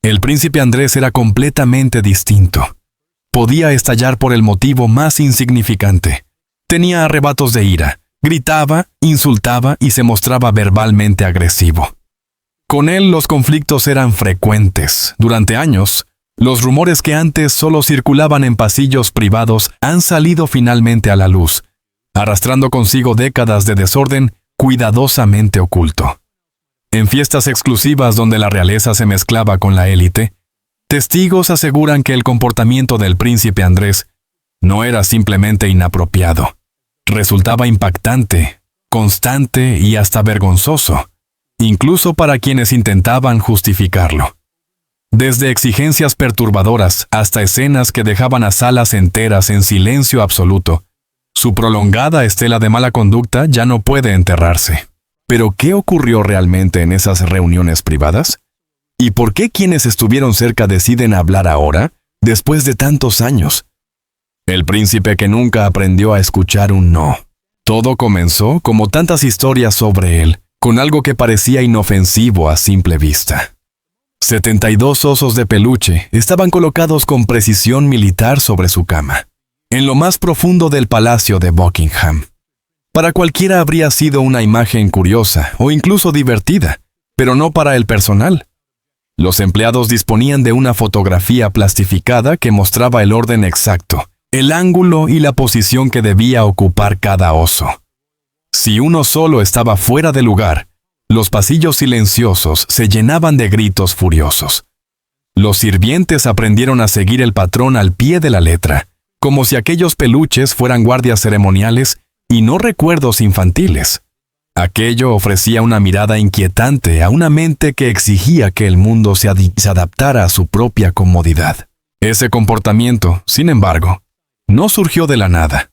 El príncipe Andrés era completamente distinto. Podía estallar por el motivo más insignificante. Tenía arrebatos de ira, gritaba, insultaba y se mostraba verbalmente agresivo. Con él los conflictos eran frecuentes. Durante años, los rumores que antes solo circulaban en pasillos privados han salido finalmente a la luz, arrastrando consigo décadas de desorden cuidadosamente oculto. En fiestas exclusivas donde la realeza se mezclaba con la élite, testigos aseguran que el comportamiento del príncipe Andrés no era simplemente inapropiado. Resultaba impactante, constante y hasta vergonzoso, incluso para quienes intentaban justificarlo. Desde exigencias perturbadoras hasta escenas que dejaban a salas enteras en silencio absoluto, su prolongada estela de mala conducta ya no puede enterrarse. ¿Pero qué ocurrió realmente en esas reuniones privadas? ¿Y por qué quienes estuvieron cerca deciden hablar ahora, después de tantos años? El príncipe que nunca aprendió a escuchar un no. Todo comenzó, como tantas historias sobre él, con algo que parecía inofensivo a simple vista. 72 osos de peluche estaban colocados con precisión militar sobre su cama, en lo más profundo del palacio de Buckingham. Para cualquiera habría sido una imagen curiosa o incluso divertida, pero no para el personal. Los empleados disponían de una fotografía plastificada que mostraba el orden exacto, el ángulo y la posición que debía ocupar cada oso. Si uno solo estaba fuera de lugar, los pasillos silenciosos se llenaban de gritos furiosos. Los sirvientes aprendieron a seguir el patrón al pie de la letra, como si aquellos peluches fueran guardias ceremoniales y no recuerdos infantiles. Aquello ofrecía una mirada inquietante a una mente que exigía que el mundo se adaptara a su propia comodidad. Ese comportamiento, sin embargo, no surgió de la nada.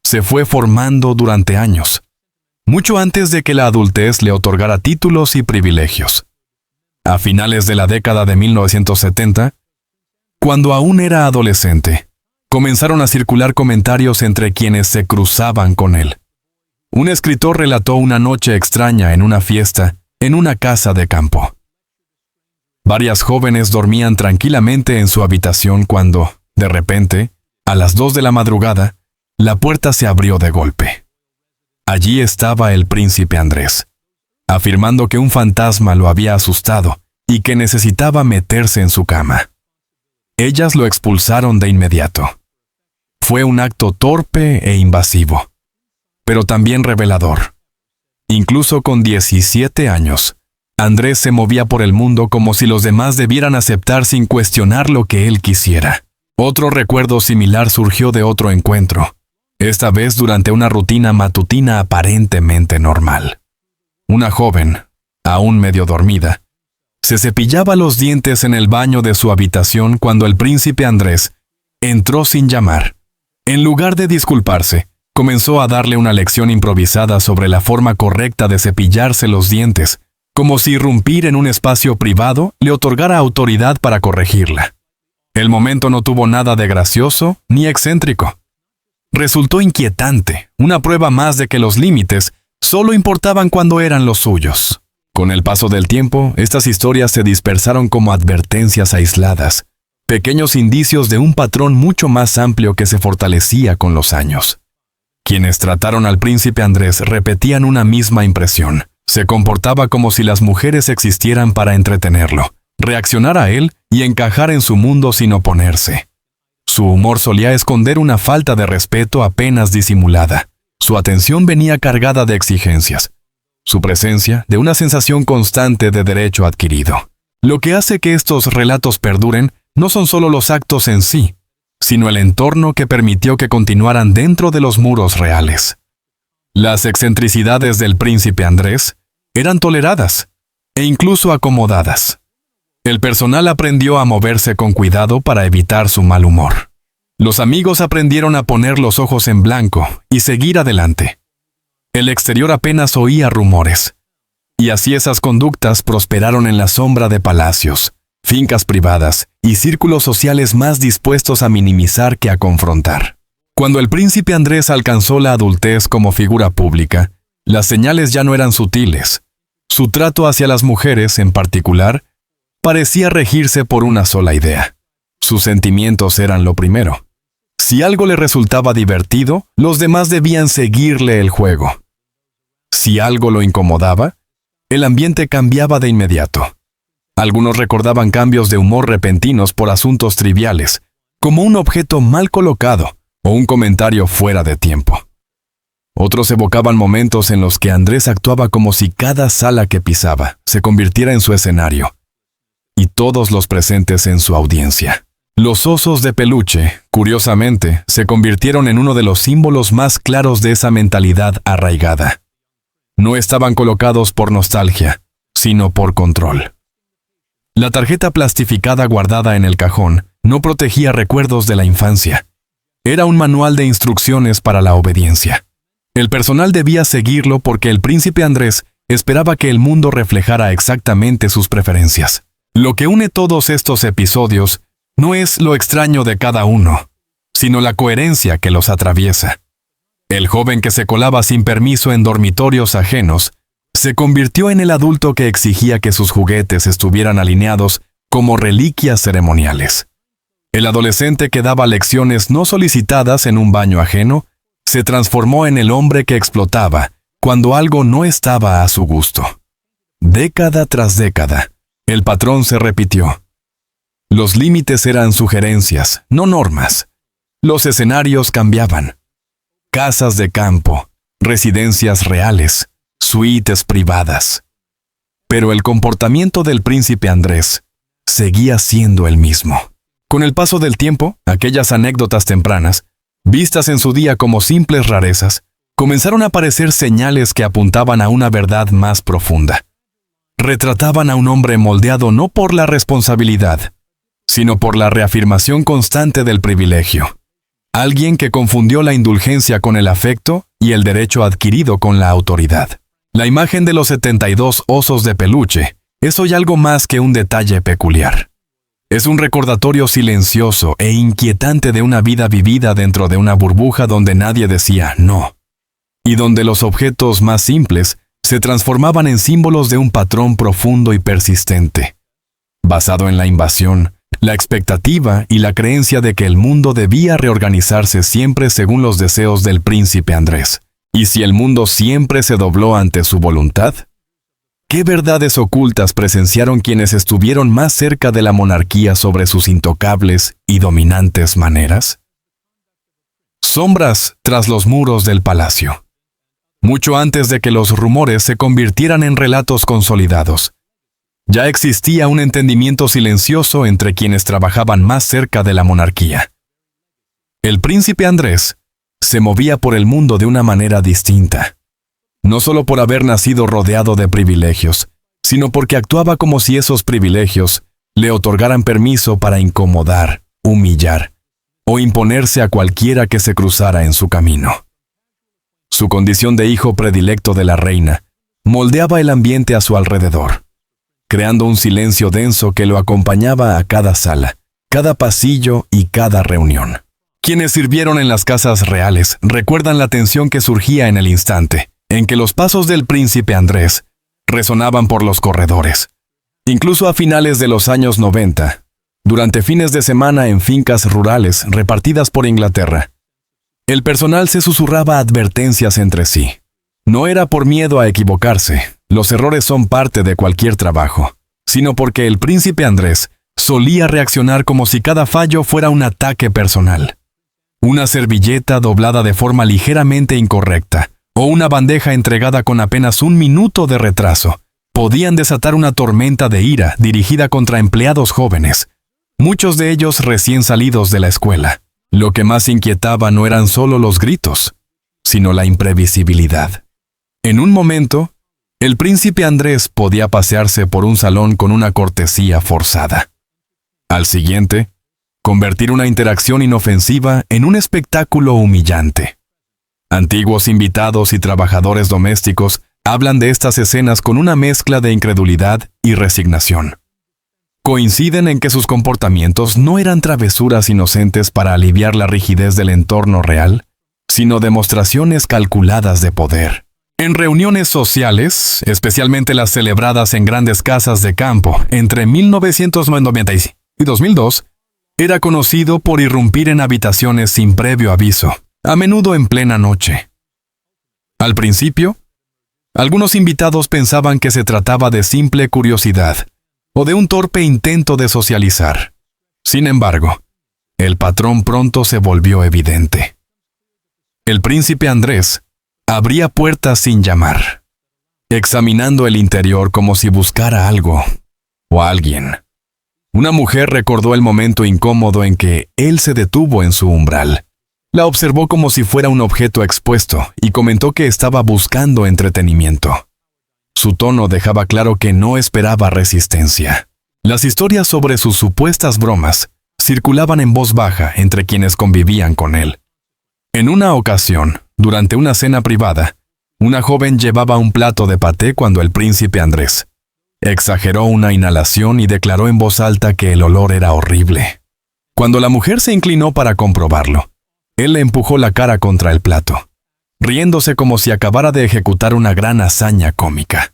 Se fue formando durante años, mucho antes de que la adultez le otorgara títulos y privilegios. A finales de la década de 1970, cuando aún era adolescente, comenzaron a circular comentarios entre quienes se cruzaban con él. Un escritor relató una noche extraña en una fiesta en una casa de campo. Varias jóvenes dormían tranquilamente en su habitación cuando, de repente, a las 2 de la madrugada, la puerta se abrió de golpe. Allí estaba el príncipe Andrés, afirmando que un fantasma lo había asustado y que necesitaba meterse en su cama. Ellas lo expulsaron de inmediato. Fue un acto torpe e invasivo, pero también revelador. Incluso con 17 años, Andrés se movía por el mundo como si los demás debieran aceptar sin cuestionar lo que él quisiera. Otro recuerdo similar surgió de otro encuentro, esta vez durante una rutina matutina aparentemente normal. Una joven, aún medio dormida, se cepillaba los dientes en el baño de su habitación cuando el príncipe Andrés entró sin llamar. En lugar de disculparse, comenzó a darle una lección improvisada sobre la forma correcta de cepillarse los dientes, como si irrumpir en un espacio privado le otorgara autoridad para corregirla. El momento no tuvo nada de gracioso ni excéntrico. Resultó inquietante, una prueba más de que los límites solo importaban cuando eran los suyos. Con el paso del tiempo, estas historias se dispersaron como advertencias aisladas, pequeños indicios de un patrón mucho más amplio que se fortalecía con los años. Quienes trataron al príncipe Andrés repetían una misma impresión. Se comportaba como si las mujeres existieran para entretenerlo, reaccionar a él y encajar en su mundo sin oponerse. Su humor solía esconder una falta de respeto apenas disimulada. Su atención venía cargada de exigencias. Su presencia de una sensación constante de derecho adquirido. Lo que hace que estos relatos perduren no son solo los actos en sí, sino el entorno que permitió que continuaran dentro de los muros reales. Las excentricidades del príncipe Andrés eran toleradas e incluso acomodadas. El personal aprendió a moverse con cuidado para evitar su mal humor. Los amigos aprendieron a poner los ojos en blanco y seguir adelante. El exterior apenas oía rumores, y así esas conductas prosperaron en la sombra de palacios, fincas privadas y círculos sociales más dispuestos a minimizar que a confrontar. Cuando el príncipe Andrés alcanzó la adultez como figura pública, las señales ya no eran sutiles. Su trato hacia las mujeres, en particular, parecía regirse por una sola idea. Sus sentimientos eran lo primero. Si algo le resultaba divertido, los demás debían seguirle el juego. Si algo lo incomodaba, el ambiente cambiaba de inmediato. Algunos recordaban cambios de humor repentinos por asuntos triviales, como un objeto mal colocado o un comentario fuera de tiempo. Otros evocaban momentos en los que Andrés actuaba como si cada sala que pisaba se convirtiera en su escenario, y todos los presentes en su audiencia. Los osos de peluche, curiosamente, se convirtieron en uno de los símbolos más claros de esa mentalidad arraigada. No estaban colocados por nostalgia, sino por control. La tarjeta plastificada guardada en el cajón no protegía recuerdos de la infancia. Era un manual de instrucciones para la obediencia. El personal debía seguirlo porque el príncipe Andrés esperaba que el mundo reflejara exactamente sus preferencias. Lo que une todos estos episodios no es lo extraño de cada uno, sino la coherencia que los atraviesa. El joven que se colaba sin permiso en dormitorios ajenos se convirtió en el adulto que exigía que sus juguetes estuvieran alineados como reliquias ceremoniales. El adolescente que daba lecciones no solicitadas en un baño ajeno se transformó en el hombre que explotaba cuando algo no estaba a su gusto. Década tras década, el patrón se repitió. Los límites eran sugerencias, no normas. Los escenarios cambiaban. Casas de campo, residencias reales, suites privadas. Pero el comportamiento del príncipe Andrés seguía siendo el mismo. Con el paso del tiempo, aquellas anécdotas tempranas, vistas en su día como simples rarezas, comenzaron a aparecer señales que apuntaban a una verdad más profunda. Retrataban a un hombre moldeado no por la responsabilidad, sino por la reafirmación constante del privilegio. Alguien que confundió la indulgencia con el afecto y el derecho adquirido con la autoridad. La imagen de los 72 osos de peluche es hoy algo más que un detalle peculiar. Es un recordatorio silencioso e inquietante de una vida vivida dentro de una burbuja donde nadie decía no, y donde los objetos más simples se transformaban en símbolos de un patrón profundo y persistente, basado en la invasión, la expectativa y la creencia de que el mundo debía reorganizarse siempre según los deseos del príncipe Andrés. ¿Y si el mundo siempre se dobló ante su voluntad? ¿Qué verdades ocultas presenciaron quienes estuvieron más cerca de la monarquía sobre sus intocables y dominantes maneras? Sombras tras los muros del palacio. Mucho antes de que los rumores se convirtieran en relatos consolidados, ya existía un entendimiento silencioso entre quienes trabajaban más cerca de la monarquía. El príncipe Andrés se movía por el mundo de una manera distinta, no solo por haber nacido rodeado de privilegios, sino porque actuaba como si esos privilegios le otorgaran permiso para incomodar, humillar o imponerse a cualquiera que se cruzara en su camino. Su condición de hijo predilecto de la reina moldeaba el ambiente a su alrededor, creando un silencio denso que lo acompañaba a cada sala, cada pasillo y cada reunión. Quienes sirvieron en las casas reales recuerdan la tensión que surgía en el instante en que los pasos del príncipe Andrés resonaban por los corredores. Incluso a finales de los años 90, durante fines de semana en fincas rurales repartidas por Inglaterra, el personal se susurraba advertencias entre sí. No era por miedo a equivocarse, los errores son parte de cualquier trabajo, sino porque el príncipe Andrés solía reaccionar como si cada fallo fuera un ataque personal. Una servilleta doblada de forma ligeramente incorrecta, o una bandeja entregada con apenas un minuto de retraso, podían desatar una tormenta de ira dirigida contra empleados jóvenes, muchos de ellos recién salidos de la escuela. Lo que más inquietaba no eran solo los gritos, sino la imprevisibilidad. En un momento, el príncipe Andrés podía pasearse por un salón con una cortesía forzada. Al siguiente, convertir una interacción inofensiva en un espectáculo humillante. Antiguos invitados y trabajadores domésticos hablan de estas escenas con una mezcla de incredulidad y resignación. Coinciden en que sus comportamientos no eran travesuras inocentes para aliviar la rigidez del entorno real, sino demostraciones calculadas de poder. En reuniones sociales, especialmente las celebradas en grandes casas de campo entre 1996 y 2002, era conocido por irrumpir en habitaciones sin previo aviso, a menudo en plena noche. Al principio, algunos invitados pensaban que se trataba de simple curiosidad o de un torpe intento de socializar. Sin embargo, el patrón pronto se volvió evidente. El príncipe Andrés abría puertas sin llamar, examinando el interior como si buscara algo o a alguien. Una mujer recordó el momento incómodo en que él se detuvo en su umbral. La observó como si fuera un objeto expuesto y comentó que estaba buscando entretenimiento. Su tono dejaba claro que no esperaba resistencia. Las historias sobre sus supuestas bromas circulaban en voz baja entre quienes convivían con él. En una ocasión, durante una cena privada, una joven llevaba un plato de paté cuando el príncipe Andrés exageró una inhalación y declaró en voz alta que el olor era horrible. Cuando la mujer se inclinó para comprobarlo, él le empujó la cara contra el plato, riéndose como si acabara de ejecutar una gran hazaña cómica.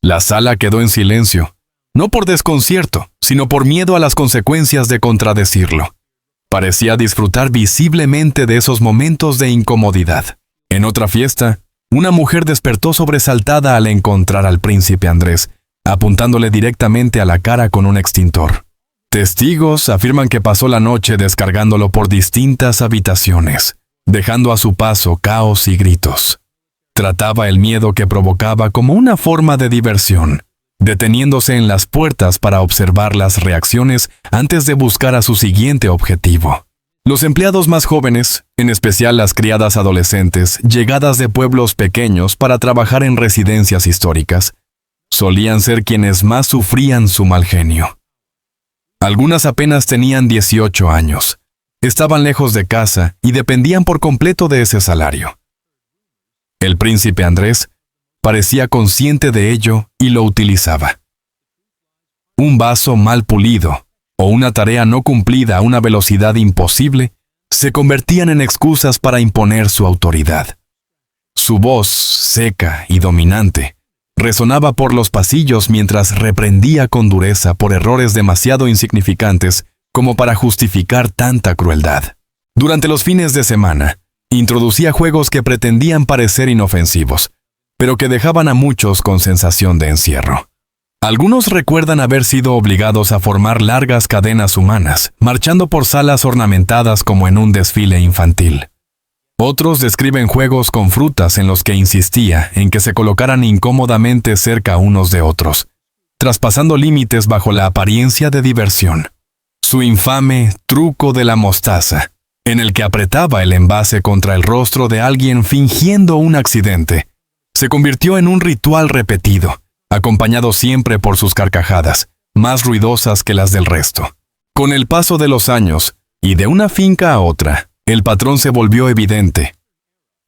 La sala quedó en silencio, no por desconcierto, sino por miedo a las consecuencias de contradecirlo. Parecía disfrutar visiblemente de esos momentos de incomodidad. En otra fiesta, una mujer despertó sobresaltada al encontrar al príncipe Andrés, apuntándole directamente a la cara con un extintor. Testigos afirman que pasó la noche descargándolo por distintas habitaciones, dejando a su paso caos y gritos. Trataba el miedo que provocaba como una forma de diversión, deteniéndose en las puertas para observar las reacciones antes de buscar a su siguiente objetivo. Los empleados más jóvenes, en especial las criadas adolescentes, llegadas de pueblos pequeños para trabajar en residencias históricas, solían ser quienes más sufrían su mal genio. Algunas apenas tenían 18 años, estaban lejos de casa y dependían por completo de ese salario. El príncipe Andrés parecía consciente de ello y lo utilizaba. Un vaso mal pulido o una tarea no cumplida a una velocidad imposible se convertían en excusas para imponer su autoridad. Su voz, seca y dominante, resonaba por los pasillos mientras reprendía con dureza por errores demasiado insignificantes como para justificar tanta crueldad. Durante los fines de semana, introducía juegos que pretendían parecer inofensivos, pero que dejaban a muchos con sensación de encierro. Algunos recuerdan haber sido obligados a formar largas cadenas humanas, marchando por salas ornamentadas como en un desfile infantil. Otros describen juegos con frutas en los que insistía en que se colocaran incómodamente cerca unos de otros, traspasando límites bajo la apariencia de diversión. Su infame truco de la mostaza, en el que apretaba el envase contra el rostro de alguien fingiendo un accidente, se convirtió en un ritual repetido, acompañado siempre por sus carcajadas, más ruidosas que las del resto. Con el paso de los años, y de una finca a otra, el patrón se volvió evidente.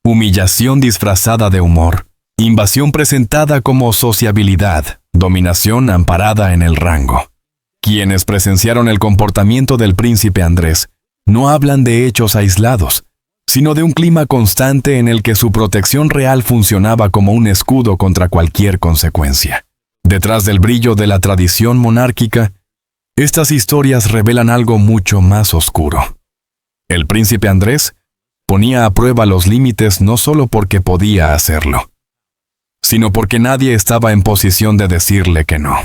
Humillación disfrazada de humor, invasión presentada como sociabilidad, dominación amparada en el rango. Quienes presenciaron el comportamiento del príncipe Andrés no hablan de hechos aislados, sino de un clima constante en el que su protección real funcionaba como un escudo contra cualquier consecuencia. Detrás del brillo de la tradición monárquica, estas historias revelan algo mucho más oscuro. El príncipe Andrés ponía a prueba los límites no solo porque podía hacerlo, sino porque nadie estaba en posición de decirle que no.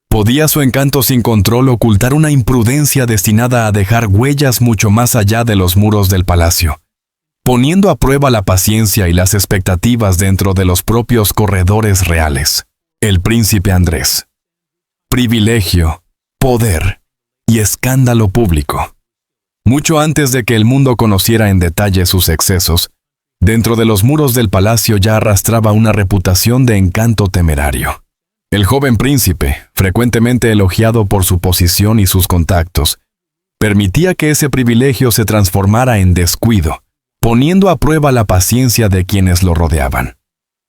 ¿Podía su encanto sin control ocultar una imprudencia destinada a dejar huellas mucho más allá de los muros del palacio, poniendo a prueba la paciencia y las expectativas dentro de los propios corredores reales? El príncipe Andrés. Privilegio, poder y escándalo público. Mucho antes de que el mundo conociera en detalle sus excesos, dentro de los muros del palacio ya arrastraba una reputación de encanto temerario. El joven príncipe, frecuentemente elogiado por su posición y sus contactos, permitía que ese privilegio se transformara en descuido, poniendo a prueba la paciencia de quienes lo rodeaban.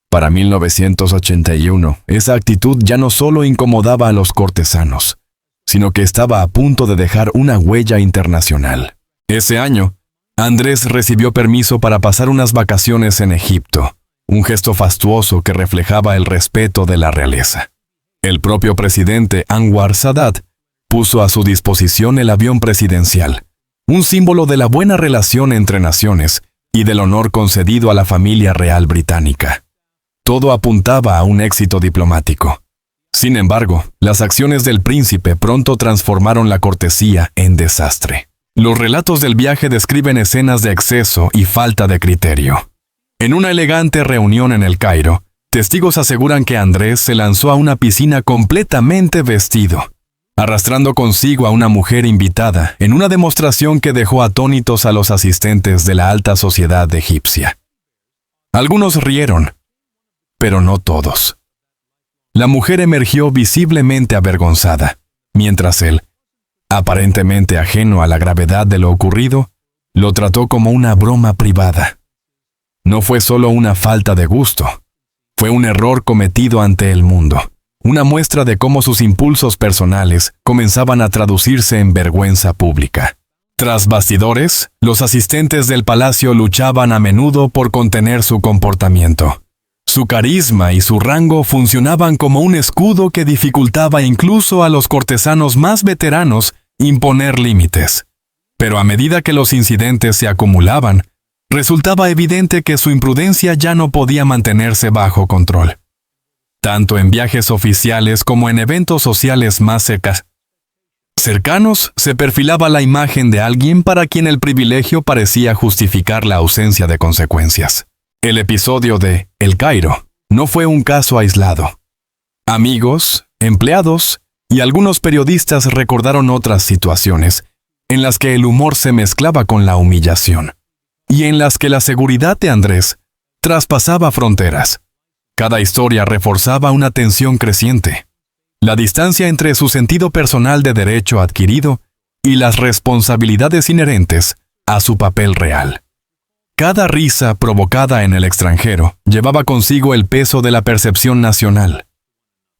Para 1981, esa actitud ya no solo incomodaba a los cortesanos, sino que estaba a punto de dejar una huella internacional. Ese año, Andrés recibió permiso para pasar unas vacaciones en Egipto, un gesto fastuoso que reflejaba el respeto de la realeza. El propio presidente Anwar Sadat puso a su disposición el avión presidencial, un símbolo de la buena relación entre naciones y del honor concedido a la familia real británica. Todo apuntaba a un éxito diplomático. Sin embargo, las acciones del príncipe pronto transformaron la cortesía en desastre. Los relatos del viaje describen escenas de exceso y falta de criterio. En una elegante reunión en El Cairo, testigos aseguran que Andrés se lanzó a una piscina completamente vestido, arrastrando consigo a una mujer invitada en una demostración que dejó atónitos a los asistentes de la alta sociedad egipcia. Algunos rieron, pero no todos. La mujer emergió visiblemente avergonzada, mientras él, aparentemente ajeno a la gravedad de lo ocurrido, lo trató como una broma privada. No fue solo una falta de gusto, fue un error cometido ante el mundo, una muestra de cómo sus impulsos personales comenzaban a traducirse en vergüenza pública. Tras bastidores, los asistentes del palacio luchaban a menudo por contener su comportamiento. Su carisma y su rango funcionaban como un escudo que dificultaba incluso a los cortesanos más veteranos imponer límites. Pero a medida que los incidentes se acumulaban, resultaba evidente que su imprudencia ya no podía mantenerse bajo control. Tanto en viajes oficiales como en eventos sociales más cercanos, se perfilaba la imagen de alguien para quien el privilegio parecía justificar la ausencia de consecuencias. El episodio de El Cairo no fue un caso aislado. Amigos, empleados y algunos periodistas recordaron otras situaciones en las que el humor se mezclaba con la humillación y en las que la seguridad de Andrés traspasaba fronteras. Cada historia reforzaba una tensión creciente, la distancia entre su sentido personal de derecho adquirido y las responsabilidades inherentes a su papel real. Cada risa provocada en el extranjero llevaba consigo el peso de la percepción nacional.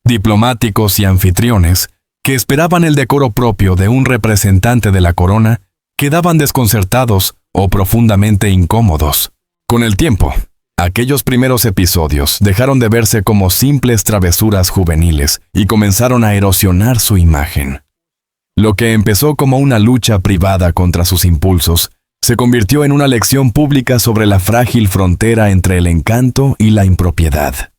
Diplomáticos y anfitriones, que esperaban el decoro propio de un representante de la corona, quedaban desconcertados o profundamente incómodos. Con el tiempo, aquellos primeros episodios dejaron de verse como simples travesuras juveniles y comenzaron a erosionar su imagen. Lo que empezó como una lucha privada contra sus impulsos se convirtió en una lección pública sobre la frágil frontera entre el encanto y la impropiedad.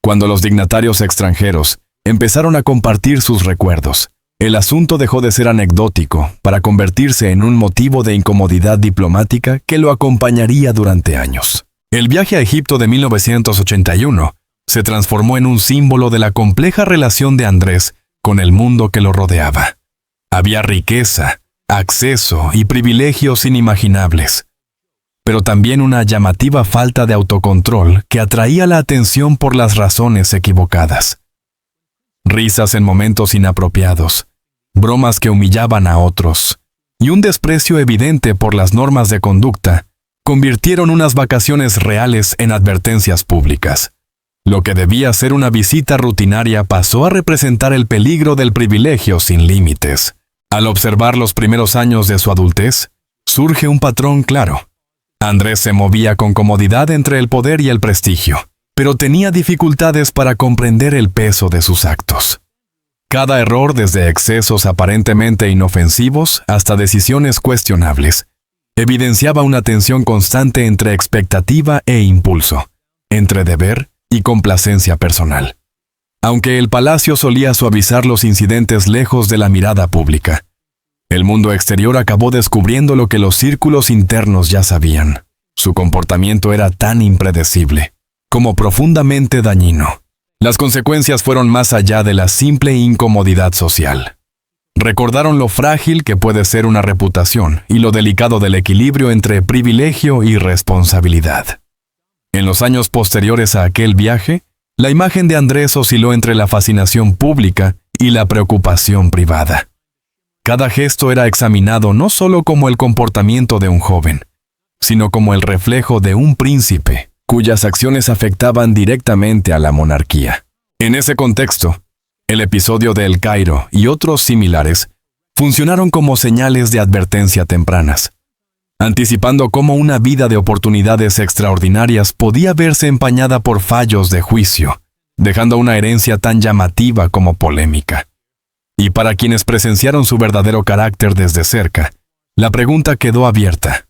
Cuando los dignatarios extranjeros empezaron a compartir sus recuerdos, el asunto dejó de ser anecdótico para convertirse en un motivo de incomodidad diplomática que lo acompañaría durante años. El viaje a Egipto de 1981 se transformó en un símbolo de la compleja relación de Andrés con el mundo que lo rodeaba. Había riqueza, acceso y privilegios inimaginables, pero también una llamativa falta de autocontrol que atraía la atención por las razones equivocadas. Risas en momentos inapropiados, bromas que humillaban a otros, y un desprecio evidente por las normas de conducta convirtieron unas vacaciones reales en advertencias públicas. Lo que debía ser una visita rutinaria pasó a representar el peligro del privilegio sin límites. Al observar los primeros años de su adultez, surge un patrón claro. Andrés se movía con comodidad entre el poder y el prestigio, pero tenía dificultades para comprender el peso de sus actos. Cada error, desde excesos aparentemente inofensivos hasta decisiones cuestionables, evidenciaba una tensión constante entre expectativa e impulso, entre deber y complacencia personal. Aunque el palacio solía suavizar los incidentes lejos de la mirada pública, el mundo exterior acabó descubriendo lo que los círculos internos ya sabían. Su comportamiento era tan impredecible, como profundamente dañino. Las consecuencias fueron más allá de la simple incomodidad social. Recordaron lo frágil que puede ser una reputación y lo delicado del equilibrio entre privilegio y responsabilidad. En los años posteriores a aquel viaje, la imagen de Andrés osciló entre la fascinación pública y la preocupación privada. Cada gesto era examinado no solo como el comportamiento de un joven, sino como el reflejo de un príncipe, cuyas acciones afectaban directamente a la monarquía. En ese contexto, el episodio de El Cairo y otros similares funcionaron como señales de advertencia tempranas. anticipando cómo una vida de oportunidades extraordinarias podía verse empañada por fallos de juicio, dejando una herencia tan llamativa como polémica. Y para quienes presenciaron su verdadero carácter desde cerca, la pregunta quedó abierta.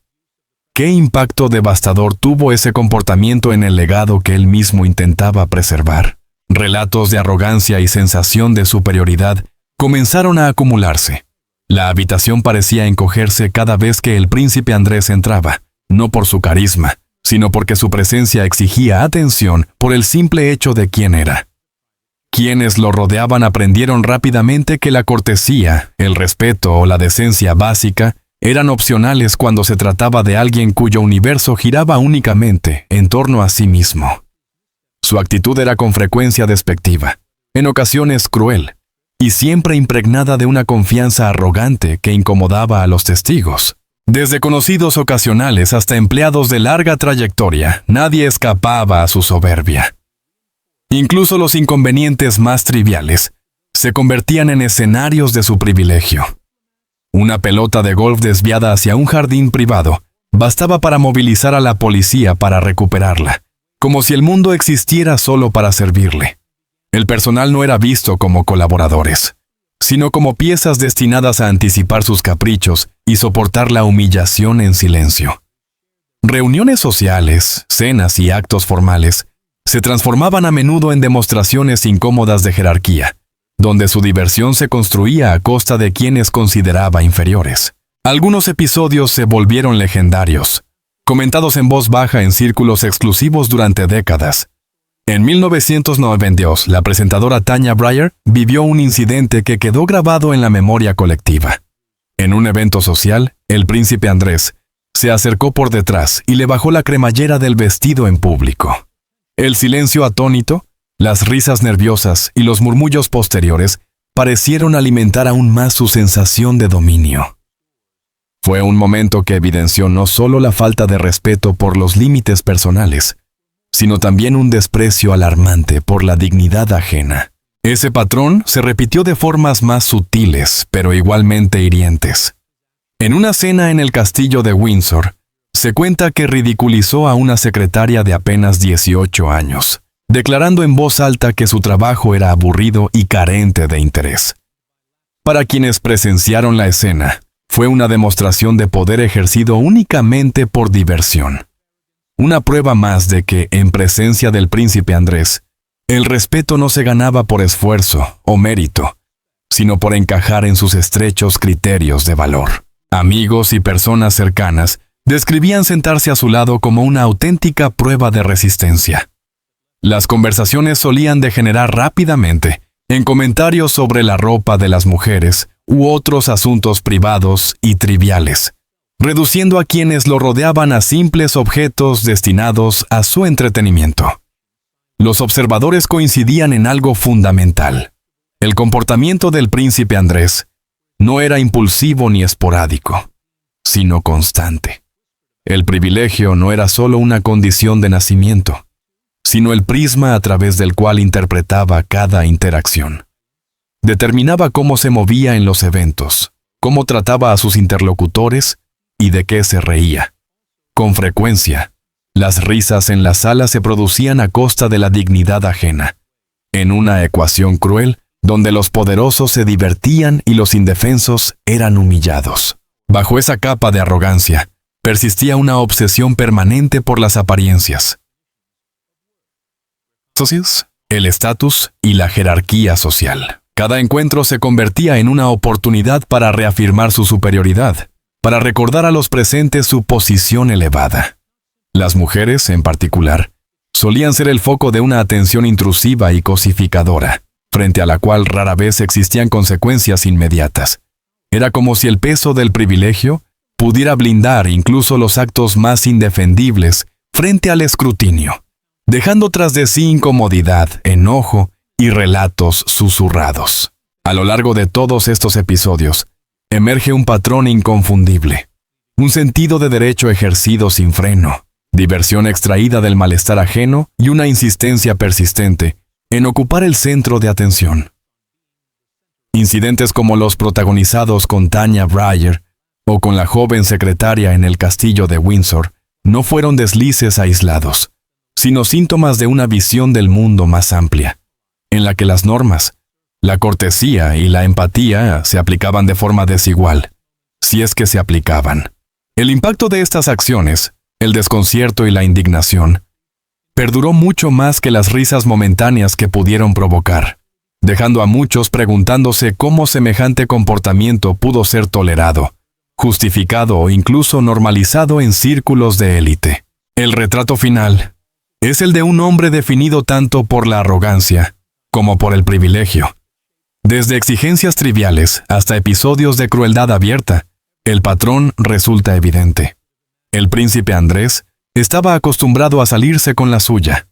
¿Qué impacto devastador tuvo ese comportamiento en el legado que él mismo intentaba preservar? Relatos de arrogancia y sensación de superioridad comenzaron a acumularse. La habitación parecía encogerse cada vez que el príncipe Andrés entraba, no por su carisma, sino porque su presencia exigía atención por el simple hecho de quién era. Quienes lo rodeaban aprendieron rápidamente que la cortesía, el respeto o la decencia básica eran opcionales cuando se trataba de alguien cuyo universo giraba únicamente en torno a sí mismo. Su actitud era con frecuencia despectiva, en ocasiones cruel, y siempre impregnada de una confianza arrogante que incomodaba a los testigos. Desde conocidos ocasionales hasta empleados de larga trayectoria, nadie escapaba a su soberbia. Incluso los inconvenientes más triviales se convertían en escenarios de su privilegio. Una pelota de golf desviada hacia un jardín privado bastaba para movilizar a la policía para recuperarla, como si el mundo existiera solo para servirle. El personal no era visto como colaboradores, sino como piezas destinadas a anticipar sus caprichos y soportar la humillación en silencio. Reuniones sociales, cenas y actos formales se transformaban a menudo en demostraciones incómodas de jerarquía, donde su diversión se construía a costa de quienes consideraba inferiores. Algunos episodios se volvieron legendarios, comentados en voz baja en círculos exclusivos durante décadas. En 1992, la presentadora Tanya Breyer vivió un incidente que quedó grabado en la memoria colectiva. En un evento social, el príncipe Andrés se acercó por detrás y le bajó la cremallera del vestido en público. El silencio atónito, las risas nerviosas y los murmullos posteriores parecieron alimentar aún más su sensación de dominio. Fue un momento que evidenció no solo la falta de respeto por los límites personales, sino también un desprecio alarmante por la dignidad ajena. Ese patrón se repitió de formas más sutiles, pero igualmente hirientes. En una cena en el castillo de Windsor, se cuenta que ridiculizó a una secretaria de apenas 18 años, declarando en voz alta que su trabajo era aburrido y carente de interés. Para quienes presenciaron la escena, fue una demostración de poder ejercido únicamente por diversión. Una prueba más de que, en presencia del príncipe Andrés, el respeto no se ganaba por esfuerzo o mérito, sino por encajar en sus estrechos criterios de valor. Amigos y personas cercanas describían sentarse a su lado como una auténtica prueba de resistencia. Las conversaciones solían degenerar rápidamente en comentarios sobre la ropa de las mujeres u otros asuntos privados y triviales, reduciendo a quienes lo rodeaban a simples objetos destinados a su entretenimiento. Los observadores coincidían en algo fundamental. El comportamiento del príncipe Andrés no era impulsivo ni esporádico, sino constante. El privilegio no era solo una condición de nacimiento, sino el prisma a través del cual interpretaba cada interacción. Determinaba cómo se movía en los eventos, cómo trataba a sus interlocutores y de qué se reía. Con frecuencia, las risas en la sala se producían a costa de la dignidad ajena, en una ecuación cruel donde los poderosos se divertían y los indefensos eran humillados. Bajo esa capa de arrogancia, persistía una obsesión permanente por las apariencias. El estatus y la jerarquía social. Cada encuentro se convertía en una oportunidad para reafirmar su superioridad, para recordar a los presentes su posición elevada. Las mujeres, en particular, solían ser el foco de una atención intrusiva y cosificadora, frente a la cual rara vez existían consecuencias inmediatas. Era como si el peso del privilegio pudiera blindar incluso los actos más indefendibles frente al escrutinio, dejando tras de sí incomodidad, enojo y relatos susurrados. A lo largo de todos estos episodios, emerge un patrón inconfundible, un sentido de derecho ejercido sin freno, diversión extraída del malestar ajeno y una insistencia persistente en ocupar el centro de atención. Incidentes como los protagonizados con Tanya Breyer o con la joven secretaria en el castillo de Windsor no fueron deslices aislados, sino síntomas de una visión del mundo más amplia, en la que las normas, la cortesía y la empatía se aplicaban de forma desigual, si es que se aplicaban. El impacto de estas acciones, el desconcierto y la indignación, perduró mucho más que las risas momentáneas que pudieron provocar, dejando a muchos preguntándose cómo semejante comportamiento pudo ser tolerado, justificado o incluso normalizado en círculos de élite. El retrato final es el de un hombre definido tanto por la arrogancia como por el privilegio. Desde exigencias triviales hasta episodios de crueldad abierta, el patrón resulta evidente. El príncipe Andrés estaba acostumbrado a salirse con la suya.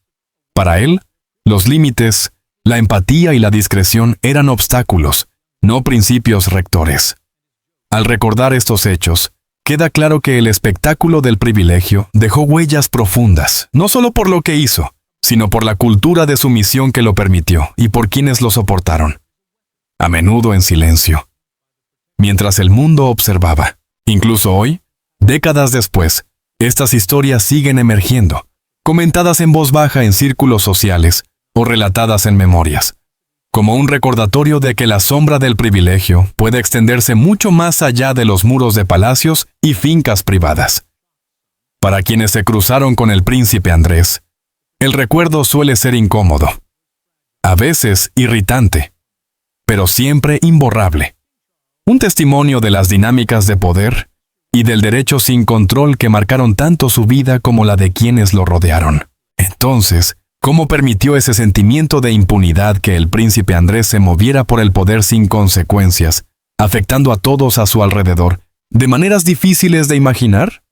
Para él, los límites, la empatía y la discreción eran obstáculos, no principios rectores. Al recordar estos hechos, queda claro que el espectáculo del privilegio dejó huellas profundas, no solo por lo que hizo, sino por la cultura de sumisión que lo permitió y por quienes lo soportaron. A menudo en silencio. Mientras el mundo observaba, incluso hoy, décadas después, estas historias siguen emergiendo, comentadas en voz baja en círculos sociales o relatadas en memorias, como un recordatorio de que la sombra del privilegio puede extenderse mucho más allá de los muros de palacios y fincas privadas. Para quienes se cruzaron con el príncipe Andrés, el recuerdo suele ser incómodo, a veces irritante, pero siempre imborrable. Un testimonio de las dinámicas de poder y del derecho sin control que marcaron tanto su vida como la de quienes lo rodearon. Entonces, ¿cómo permitió ese sentimiento de impunidad que el príncipe Andrés se moviera por el poder sin consecuencias, afectando a todos a su alrededor, de maneras difíciles de imaginar?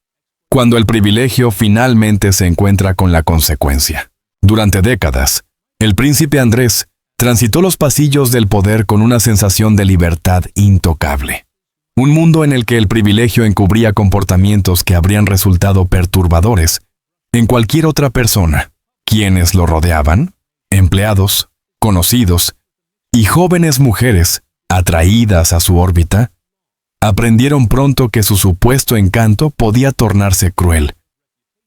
Cuando el privilegio finalmente se encuentra con la consecuencia. Durante décadas, el príncipe Andrés transitó los pasillos del poder con una sensación de libertad intocable. Un mundo en el que el privilegio encubría comportamientos que habrían resultado perturbadores en cualquier otra persona. Quienes lo rodeaban, empleados, conocidos y jóvenes mujeres atraídas a su órbita, aprendieron pronto que su supuesto encanto podía tornarse cruel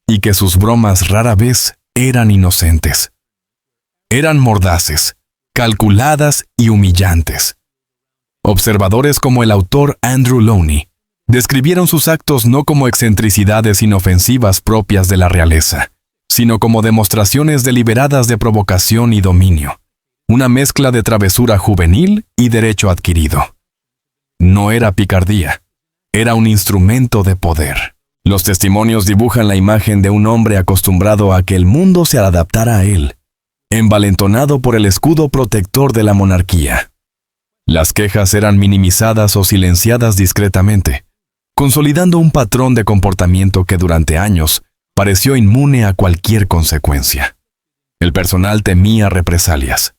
y que sus bromas rara vez eran inocentes. Eran mordaces, calculadas y humillantes. Observadores como el autor Andrew Lowney describieron sus actos no como excentricidades inofensivas propias de la realeza, sino como demostraciones deliberadas de provocación y dominio, una mezcla de travesura juvenil y derecho adquirido. No era picardía, era un instrumento de poder. Los testimonios dibujan la imagen de un hombre acostumbrado a que el mundo se adaptara a él, envalentonado por el escudo protector de la monarquía. Las quejas eran minimizadas o silenciadas discretamente, consolidando un patrón de comportamiento que durante años pareció inmune a cualquier consecuencia. El personal temía represalias.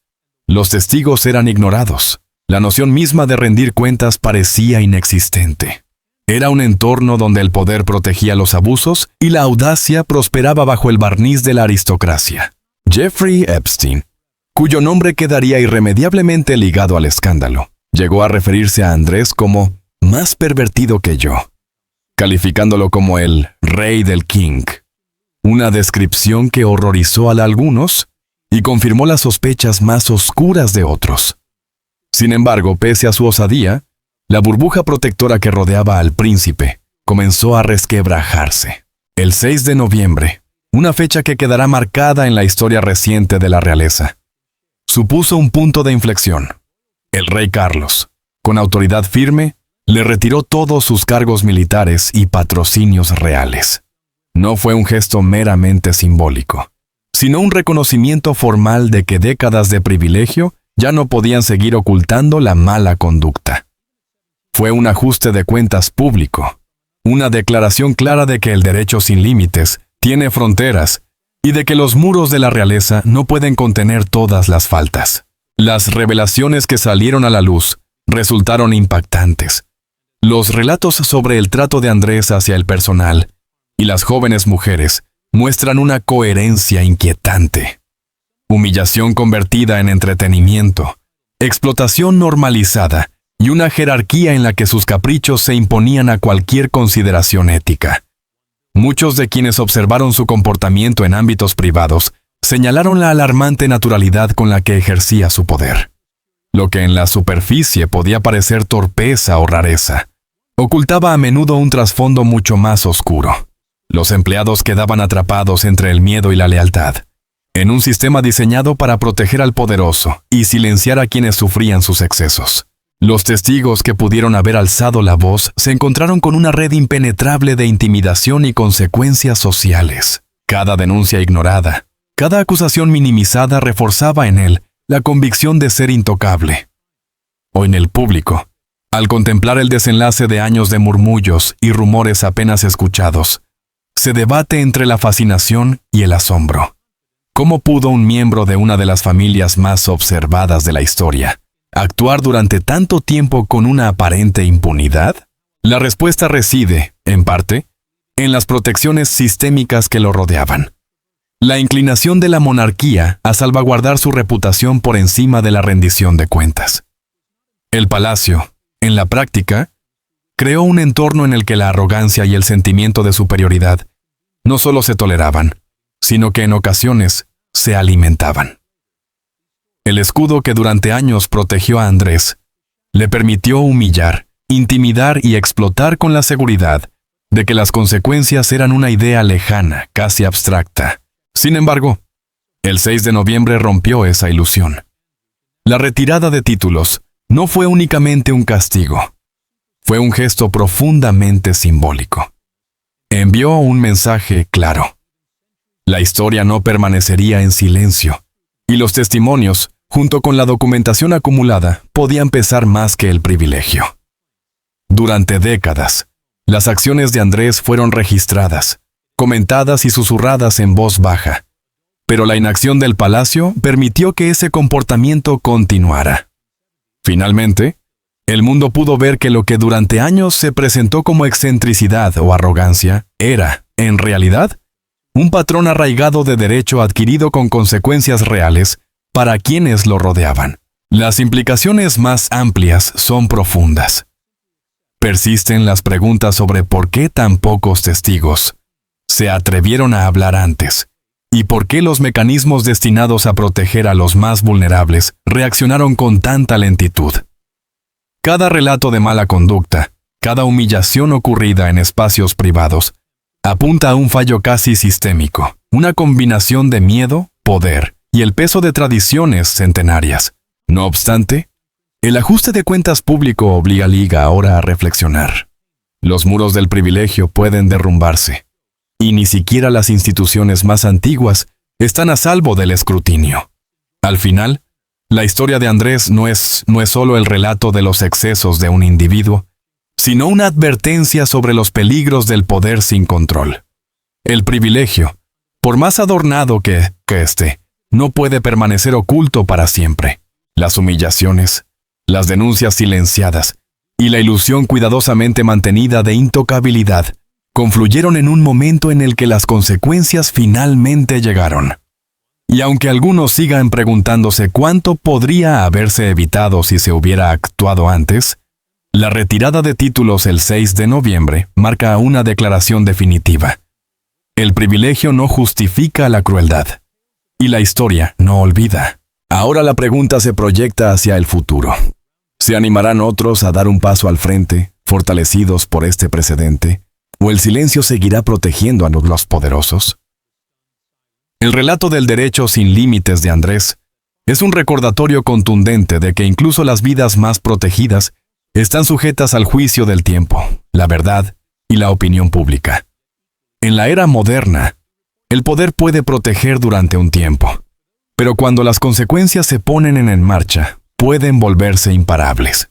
Los testigos eran ignorados. La noción misma de rendir cuentas parecía inexistente. Era un entorno donde el poder protegía los abusos y la audacia prosperaba bajo el barniz de la aristocracia. Jeffrey Epstein, cuyo nombre quedaría irremediablemente ligado al escándalo, llegó a referirse a Andrés como más pervertido que yo, calificándolo como el rey del King, una descripción que horrorizó a algunos y confirmó las sospechas más oscuras de otros. Sin embargo, pese a su osadía, la burbuja protectora que rodeaba al príncipe comenzó a resquebrajarse. El 6 de noviembre, una fecha que quedará marcada en la historia reciente de la realeza, supuso un punto de inflexión. El rey Carlos, con autoridad firme, le retiró todos sus cargos militares y patrocinios reales. No fue un gesto meramente simbólico, sino un reconocimiento formal de que décadas de privilegio ya no podían seguir ocultando la mala conducta. Fue un ajuste de cuentas público, una declaración clara de que el derecho sin límites tiene fronteras y de que los muros de la realeza no pueden contener todas las faltas. Las revelaciones que salieron a la luz resultaron impactantes. Los relatos sobre el trato de Andrés hacia el personal y las jóvenes mujeres muestran una coherencia inquietante. Humillación convertida en entretenimiento, explotación normalizada y una jerarquía en la que sus caprichos se imponían a cualquier consideración ética. Muchos de quienes observaron su comportamiento en ámbitos privados señalaron la alarmante naturalidad con la que ejercía su poder. Lo que en la superficie podía parecer torpeza o rareza, ocultaba a menudo un trasfondo mucho más oscuro. Los empleados quedaban atrapados entre el miedo y la lealtad, en un sistema diseñado para proteger al poderoso y silenciar a quienes sufrían sus excesos. Los testigos que pudieron haber alzado la voz se encontraron con una red impenetrable de intimidación y consecuencias sociales. Cada denuncia ignorada, cada acusación minimizada reforzaba en él la convicción de ser intocable. O en el público, al contemplar el desenlace de años de murmullos y rumores apenas escuchados, se debate entre la fascinación y el asombro. ¿Cómo pudo un miembro de una de las familias más observadas de la historia actuar durante tanto tiempo con una aparente impunidad? La respuesta reside, en parte, en las protecciones sistémicas que lo rodeaban. La inclinación de la monarquía a salvaguardar su reputación por encima de la rendición de cuentas. El palacio, en la práctica, creó un entorno en el que la arrogancia y el sentimiento de superioridad no solo se toleraban, sino que en ocasiones se alimentaban. El escudo que durante años protegió a Andrés le permitió humillar, intimidar y explotar con la seguridad de que las consecuencias eran una idea lejana, casi abstracta. Sin embargo, el 6 de noviembre rompió esa ilusión. La retirada de títulos no fue únicamente un castigo, fue un gesto profundamente simbólico. Envió un mensaje claro. La historia no permanecería en silencio, y los testimonios, junto con la documentación acumulada, podían pesar más que el privilegio. Durante décadas, las acciones de Andrés fueron registradas, comentadas y susurradas en voz baja, pero la inacción del palacio permitió que ese comportamiento continuara. Finalmente, el mundo pudo ver que lo que durante años se presentó como excentricidad o arrogancia era, en realidad, un patrón arraigado de derecho adquirido con consecuencias reales para quienes lo rodeaban. Las implicaciones más amplias son profundas. Persisten las preguntas sobre por qué tan pocos testigos se atrevieron a hablar antes, y por qué los mecanismos destinados a proteger a los más vulnerables reaccionaron con tanta lentitud. Cada relato de mala conducta, cada humillación ocurrida en espacios privados, apunta a un fallo casi sistémico, una combinación de miedo, poder y el peso de tradiciones centenarias. No obstante, el ajuste de cuentas público obliga a Liga ahora a reflexionar. Los muros del privilegio pueden derrumbarse, y ni siquiera las instituciones más antiguas están a salvo del escrutinio. Al final, la historia de Andrés no es solo el relato de los excesos de un individuo, sino una advertencia sobre los peligros del poder sin control. El privilegio, por más adornado que esté, no puede permanecer oculto para siempre. Las humillaciones, las denuncias silenciadas y la ilusión cuidadosamente mantenida de intocabilidad confluyeron en un momento en el que las consecuencias finalmente llegaron. Y aunque algunos sigan preguntándose cuánto podría haberse evitado si se hubiera actuado antes, la retirada de títulos el 6 de noviembre marca una declaración definitiva. El privilegio no justifica la crueldad, y la historia no olvida. Ahora la pregunta se proyecta hacia el futuro. ¿Se animarán otros a dar un paso al frente, fortalecidos por este precedente? ¿O el silencio seguirá protegiendo a los poderosos? El relato del derecho sin límites de Andrés es un recordatorio contundente de que incluso las vidas más protegidas están sujetas al juicio del tiempo, la verdad y la opinión pública. En la era moderna, el poder puede proteger durante un tiempo, pero cuando las consecuencias se ponen en marcha, pueden volverse imparables.